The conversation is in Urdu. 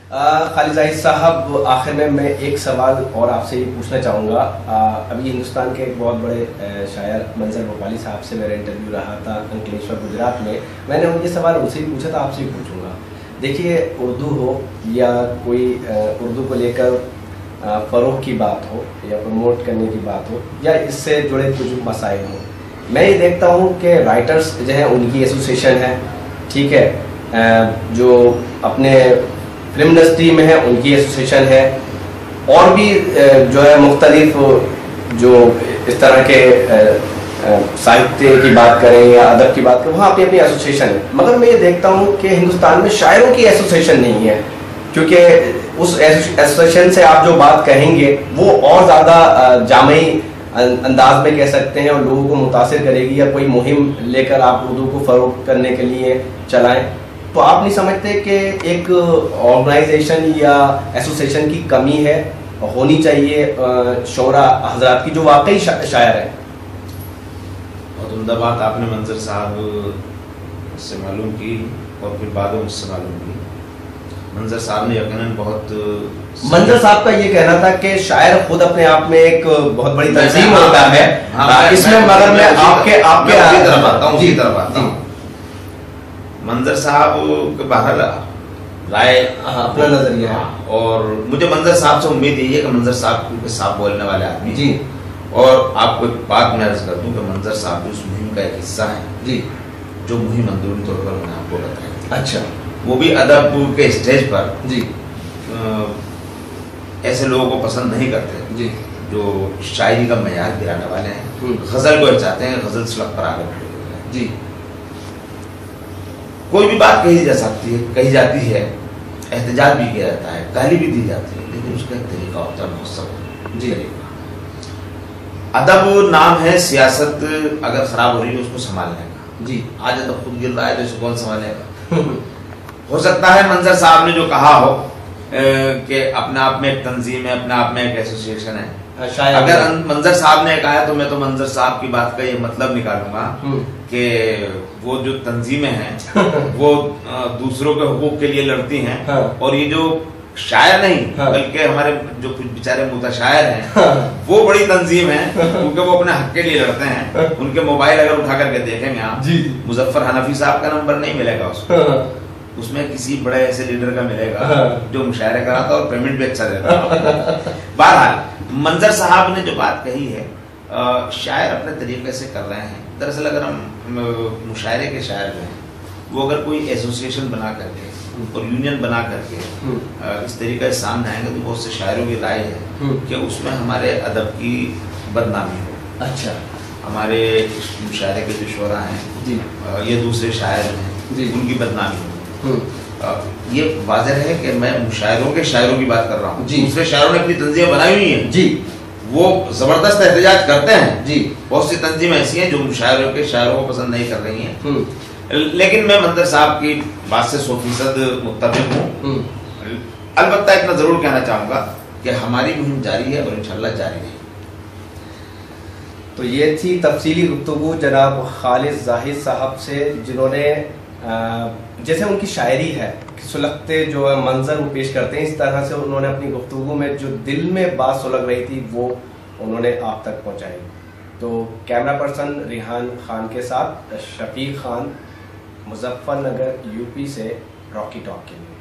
خالد زاہد صاحب، آخر میں ایک سوال اور آپ سے یہ پوچھنا چاہوں گا. ابھی ہندوستان کے ایک بہت بڑے شاعر منظر بھوپالی صاحب سے میرا انٹرویو رہا تھا انکلیشور گجرات میں نے یہ سوال ان سے بھی پوچھا تھا، آپ سے بھی پوچھوں گا. دیکھیے، اردو ہو یا کوئی اردو کو لے کر فروغ کی بات ہو یا پروموٹ کرنے کی بات ہو یا اس سے جڑے کچھ مسائل ہوں، میں یہ دیکھتا ہوں کہ رائٹرس جو ہیں ان کی ایسوسیشن ہے، ٹھیک ہے، جو اپنے فلم انڈسٹری میں ہے ان کی ایسوسیشن ہے، اور بھی جو ہے مختلف جو اس طرح کے ساہتیہ کی بات کریں یا ادب کی بات کریں، وہاں اپنی اپنی ایسوسیشن ہے. مگر میں یہ دیکھتا ہوں کہ ہندوستان میں شاعروں کی ایسوسیشن نہیں ہے، کیونکہ اس ایسوسیشن سے آپ جو بات کہیں گے وہ اور زیادہ جامعی انداز میں کہہ سکتے ہیں اور لوگوں کو متاثر کرے گی، یا کوئی مہم لے کر آپ اردو کو فروغ کرنے کے لیے چلائیں. تو آپ نہیں سمجھتے کہ ایک آرگنائزیشن یا ایسوسیشن کی کمی ہے، ہونی چاہیے شعراء حضرات کی جو واقعی شاعر ہیں؟ بہت عمدہ بات آپ نے منظر صاحب سے معلوم کی اور پھر بعد میں مجھ سے معلوم کی. منظر صاحب نے یقیناً بہت، منظر صاحب کا یہ کہنا تھا کہ شاعر خود اپنے آپ میں ایک بہت بڑی تنظیم ہوتا ہے اس میں، مگر میں آپ کے طرف آتا ہوں. منظر صاحب کے باہر رائے اپنا نظریہ ہے، اور مجھے منظر صاحب سے امید یہی ہے کہ منظر صاحب کیونکہ صاحب بولنے والے آدمی جی. اور آپ کو ایک بات میں عرض کر دوں کہ منظر صاحب بھی اس مہم کا ایک حصہ ہے جی، جو مہم اندرونی طور پر میں نے آپ کو بتائی. اچھا، وہ بھی ادب کے اسٹیج پر جی ایسے لوگوں کو پسند نہیں کرتے جی جو شاعری کا معیار گرانے والے ہیں. غزل کو چاہتے ہیں غزل سڑک پر آگے بڑھے ہوئے ہیں. جی، کوئی بھی بات کہی جا سکتی ہے، کہی جاتی ہے، احتجاج بھی کیا جاتا ہے، گالی بھی دی جاتی ہے، لیکن اس کا ایک طریقہ ہوتا ہے مہذب. جی، ادب نام ہے سیاست اگر خراب ہو رہی ہے اس کو سنبھالنے کا. جی، آج ادب خود گر رہا ہے تو اس کو کون سنبھالے گا؟ ہو سکتا ہے منظر صاحب نے جو کہا ہو کہ اپنے آپ میں ایک تنظیم ہے، اپنے آپ میں ایک ایسوسیشن ہے. اگر منظر صاحب نے کہا تو میں تو منظر صاحب کی بات کا یہ مطلب نکالوں گا کہ وہ جو تنظیمیں ہیں وہ دوسروں کے حقوق کے لیے لڑتی ہیں، اور یہ جو شاعر نہیں بلکہ ہمارے جو کچھ بیچارے متشاعر ہیں وہ بڑی تنظیم ہے، کیونکہ وہ اپنے حق کے لیے لڑتے ہیں. ان کے موبائل اگر اٹھا کر کے دیکھیں گے آپ، مظفر حنفی صاحب کا نمبر نہیں ملے گا اس میں کسی بڑے ایسے لیڈر کا ملے گا جو مشاعرے کراتا اور پیمنٹ بھی اچھا دیتا. بہرحال منظر صاحب نے جو بات کہی ہے، شاعر اپنے طریقے سے کر رہے ہیں. دراصل اگر ہم مشاعرے کے شاعر جو ہیں وہ اگر کوئی ایسوسیشن بنا کر کے اور یونین بنا کر کے اس طریقے سے سامنے آئیں گے تو بہت سے شاعروں کی رائے ہے کہ اس میں ہمارے ادب کی بدنامی ہو. اچھا، ہمارے مشاعرے کے جو شعراء ہیں یہ دوسرے شاعر ہیں ان کی بدنامی ہو. یہ واضح ہے کہ میں مشاعروں کے شاعروں کی بات کر رہا ہوں. دوسرے شاعروں نے اپنی تنظیمیں بنائی ہوئی ہیں جی، وہ زبردست احتجاج کرتے ہیں جی. بہت سی تنظیمیں ایسی ہیں جو مشاعروں کے شاعروں کو پسند نہیں کر رہی ہیں، لیکن میں منظر صاحب کی بات سے 100% متفق ہوں. البتہ اتنا ضرور کہنا چاہوں گا کہ ہماری مہم جاری ہے اور انشاءاللہ جاری رہے. تو یہ تھی تفصیلی گفتگو جناب خالد زاہد صاحب سے، جنہوں نے جیسے ان کی شاعری ہے سلگتے جو منظر وہ پیش کرتے ہیں، اس طرح سے انہوں نے اپنی گفتگو میں جو دل میں بات سلگ رہی تھی وہ انہوں نے آپ تک پہنچائی. تو کیمرہ پرسن ریحان خان کے ساتھ شفیق خان، مظفر نگر، یو پی سے، راکی ٹاک کے لیے.